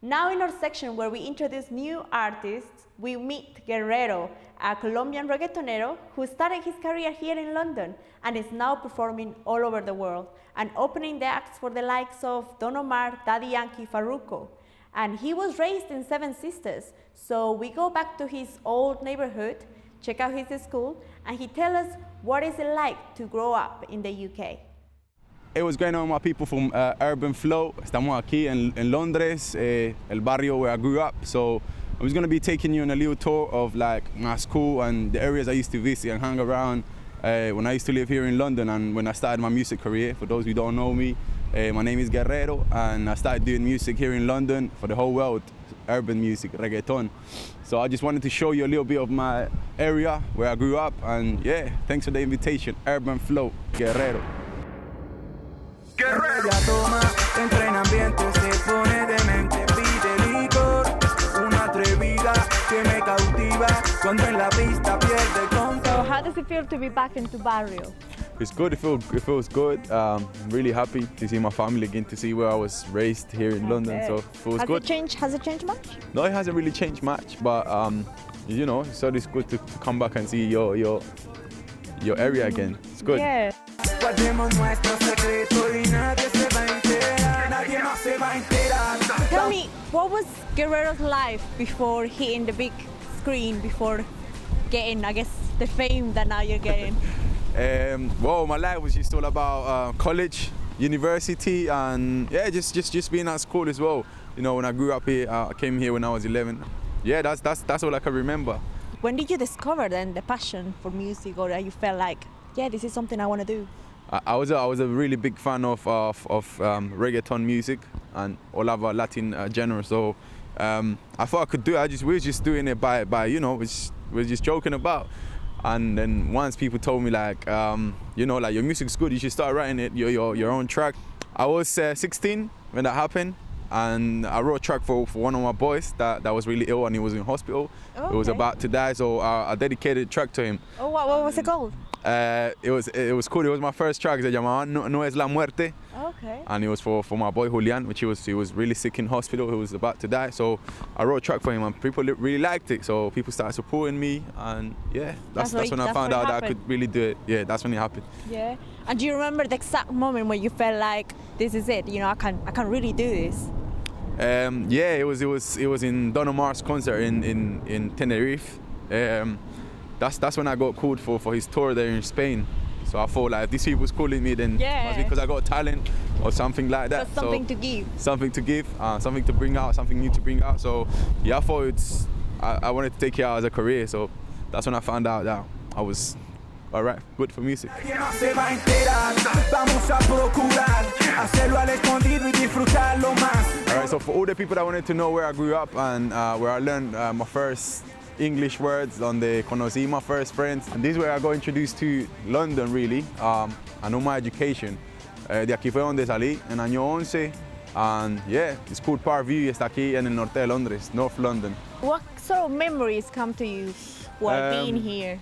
Now in our section where we introduce new artists, we meet Guerrero, a Colombian reggaetonero who started his career here in London and is now performing all over the world and opening the acts for the likes of Don Omar, Daddy Yankee, Farruko. And he was raised in Seven Sisters, so we go back to his old neighborhood, check out his school, and he tells us what is it like to grow up in the UK. Hey, what's going on, my people from Urban Flow? Estamos aquí en Londres, el barrio where I grew up. So I'm just gonna be taking you on a little tour of like my school and the areas I used to visit and hang around when I used to live here in London and when I started my music career. For those who don't know me, my name is Guerrero and I started doing music here in London for the whole world, urban music, reggaeton. So I just wanted to show you a little bit of my area where I grew up, and yeah, thanks for the invitation. Urban Flow, Guerrero. Ella toma, entra en ambiente, se pone demente, pide licor, una atrevida que me cautiva cuando en la pista pierde el control. So how does it feel to be back into Barrio? It's good, it feels good. I'm really happy to see my family again, to see where I was raised here in London, so it feels good. Has it changed much? No, it hasn't really changed much, but you know, so it's good to come back and see your area again. It's good. Yeah. Tell me, what was Guerrero's life before hitting the big screen, before getting, I guess, the fame that now you're getting? Well, my life was just all about college, university, and yeah, just being at school as well. You know, when I grew up here, I came here when I was 11. Yeah, that's all I can remember. When did you discover then the passion for music, or you felt like, yeah, this is something I want to do? I was a really big fan of reggaeton music and all other Latin genres. So I thought I could do it. We were just doing it by you know, we were just joking about. And then once people told me like, you know, like your music's good, you should start writing it, your own track. I was 16 when that happened, and I wrote a track for one of my boys that was really ill and he was in hospital. Oh, He was okay. about to die, so I dedicated a track to him. Oh, what was it called? It was cool. It was my first track. Se llamaba No Es La Muerte. Okay. And it was for my boy Julian, which he was really sick in hospital. He was about to die. So I wrote a track for him, and people really liked it. So people started supporting me, and yeah, that's when I found out that I could really do it. Yeah, that's when it happened. Yeah. And do you remember the exact moment when you felt like this is it? You know, I can really do this. Yeah, it was in Don Omar's concert in Tenerife. That's when I got called for his tour there in Spain. So I thought like if these people's calling me, then Yeah. must be because I got talent or something like that. That's something to give. Something to give, something to bring out, something new to bring out. So yeah, I thought I wanted to take it out as a career. So that's when I found out that I was alright, good for music. Alright, so for all the people that wanted to know where I grew up and where I learned my first English words, donde conocí my first friends, and this is where I got introduced to London really, and all my education. De aquí fue donde salí en año 11, and yeah, it's called Parkview y está aquí en el norte de Londres, North London. What sort of memories come to you while being here?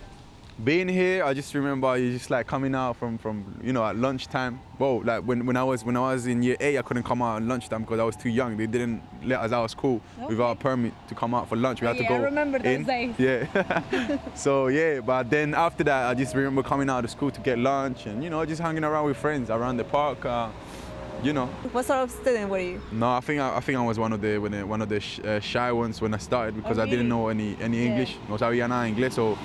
Being here, I just remember you just like coming out from you know, at lunchtime. Well, like when I was in year 8, I couldn't come out at lunchtime because I was too young. They didn't let us out of school without a permit to come out for lunch. We had to go I remember those in. days. Yeah. So yeah, but then after that, I just remember coming out of school to get lunch and you know, just hanging around with friends around the park. You know. What sort of student were you? No, I think I was one of the shy ones when I started because I didn't know any English. No sabía nada de inglés, so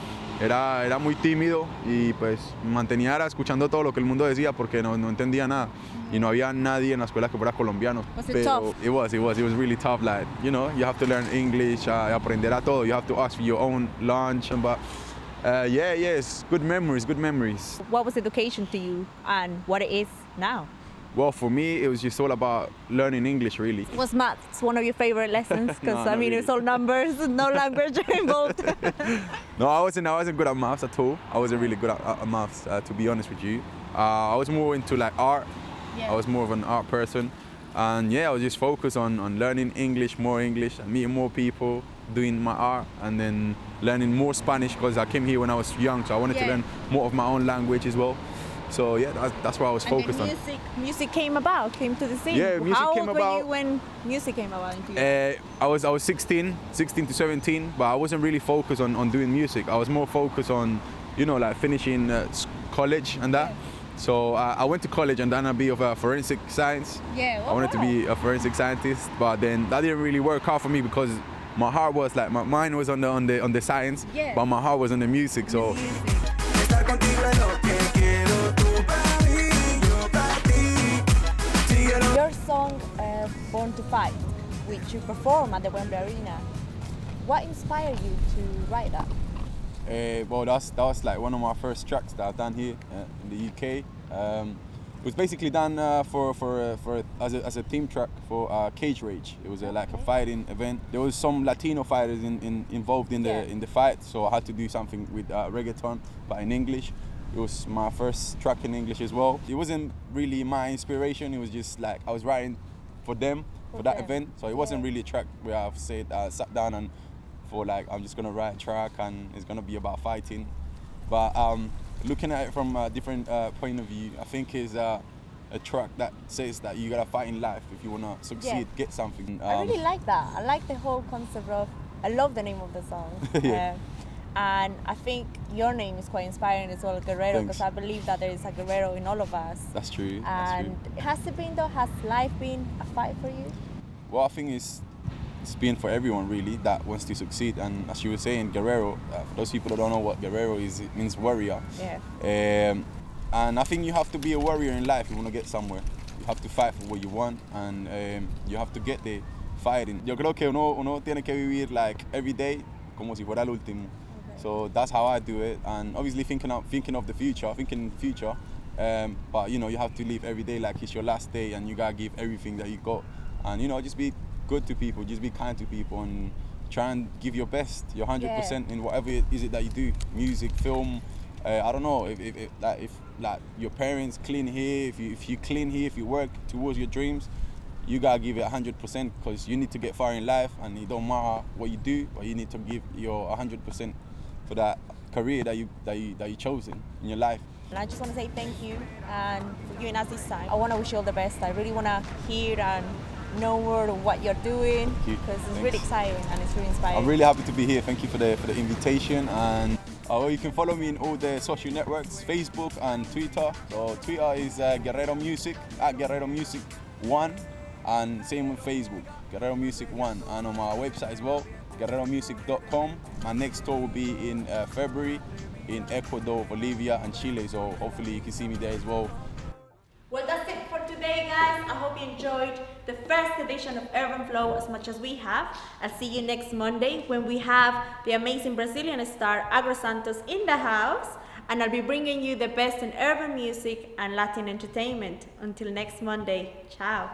era muy tímido y pues me mantenía escuchando todo lo que el mundo decía porque no entendía nada y no había nadie en la escuela que fuera colombiano. Was it tough? It was really tough. Like, you know, you have to learn English, aprender a todo. You have to ask for your own lunch, but yeah, it's good memories. What was education to you and what it is now? Well, for me, it was just all about learning English, really. Was maths one of your favorite lessons? Because No, I mean, not it's all numbers, no language involved. No, I wasn't good at maths at all. I wasn't really good at maths, to be honest with you. I was more into like art. Yeah. I was more of an art person. And yeah, I was just focused on learning English, more English, and meeting more people, doing my art, and then learning more Spanish because I came here when I was young, so I wanted to learn more of my own language as well. So yeah, that's what I was focused on. Music came to the scene. Yeah, music How came old about. were you when music came about into you? I was 16 to 17, but I wasn't really focused on doing music. I was more focused on, like finishing college and that. So I went to college and then I'd be of forensic science. Yeah, I wanted to be a forensic scientist, but then that didn't really work out for me because my heart was like, my mind was on the science, but my heart was on the music. So. Your song Born to Fight, which you perform at the Wembley Arena, what inspired you to write that? Well, that was like one of my first tracks that I've done here in the UK. It was basically done as a theme track for Cage Rage. It was like a fighting event. There was some Latino fighters involved in the fight, so I had to do something with reggaeton, but in English. It was my first track in English as well. It wasn't really my inspiration. It was just like I was writing for them for that event, so it wasn't really a track where I've sat down and for like I'm just gonna write a track and it's gonna be about fighting. But looking at it from a different point of view, I think is a track that says that you gotta fight in life if you wanna succeed, get something. I really like that. I like the whole concept of. I love the name of the song. And I think your name is quite inspiring as well, Guerrero, because I believe that there is a Guerrero in all of us. That's true. And has life been a fight for you? Well, I think it's been for everyone really that wants to succeed. And as you were saying, Guerrero, for those people that don't know what Guerrero is, it means warrior. Yeah. And I think you have to be a warrior in life if you want to get somewhere. You have to fight for what you want and you have to get there fighting. Yo creo que uno tiene que vivir like every day como si fuera el último. So that's how I do it, and obviously thinking of the future, but you have to live every day like it's your last day, and you gotta give everything that you got, and just be good to people, just be kind to people, and try and give your best, your 100% in whatever it is that you do, music, film. I don't know if your parents clean here, if you clean here, if you work towards your dreams, you gotta give it 100% because you need to get far in life, and it don't matter what you do, but you need to give your 100%. For that career that you chosen in your life. And I just want to say thank you and for giving us this time. I want to wish you all the best. I really want to hear and know more of what you're doing because it's really exciting and it's really inspiring. I'm really happy to be here. Thank you for the invitation, and you can follow me in all the social networks, Facebook and Twitter. So Twitter is Guerrero Music @Guerrero Music 1, and same with Facebook, Guerrero Music 1, and on my website as well. GuerreroMusic.com. My next tour will be in February in Ecuador, Bolivia, and Chile. So hopefully you can see me there as well. Well, that's it for today, guys. I hope you enjoyed the first edition of Urban Flow as much as we have. I'll see you next Monday when we have the amazing Brazilian star Agro Santos in the house, and I'll be bringing you the best in urban music and Latin entertainment. Until next Monday, ciao.